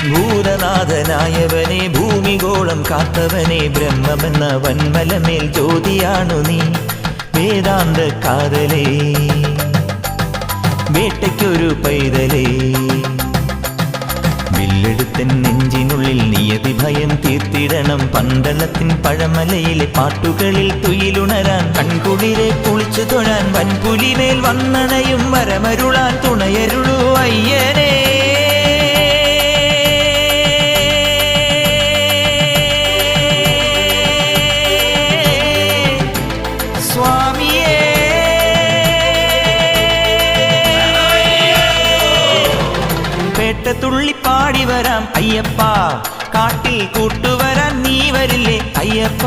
ഭൂതനാഥനായവനെ ഭൂമിഗോളം കാത്തവനെ ബ്രഹ്മമെന്ന വന്മലമേൽ ജ്യോതിയാണു നീ വേദാന്ത കാതലേ വേട്ടയ്ക്കൊരു പൈതലേ വില്ലെടുത്തൻ നെഞ്ചിനുള്ളിൽ നിയതി ഭയം തീർത്തിടണം പന്തളത്തിൻ പഴമലയിലെ പാട്ടുകളിൽ തുയിലുണരാൻ കൺകുളിരെ കുളിച്ചു തൊഴാൻ വൻപുലിമേൽ വന്നണയും വരമരുളാൻ തുണയരുളൂ അയ്യനേ തുള്ളിപ്പാടി വരാം അയ്യപ്പ കാട്ടിൽ കൂട്ടുവരാൻ നീ വരില്ലേ അയ്യപ്പ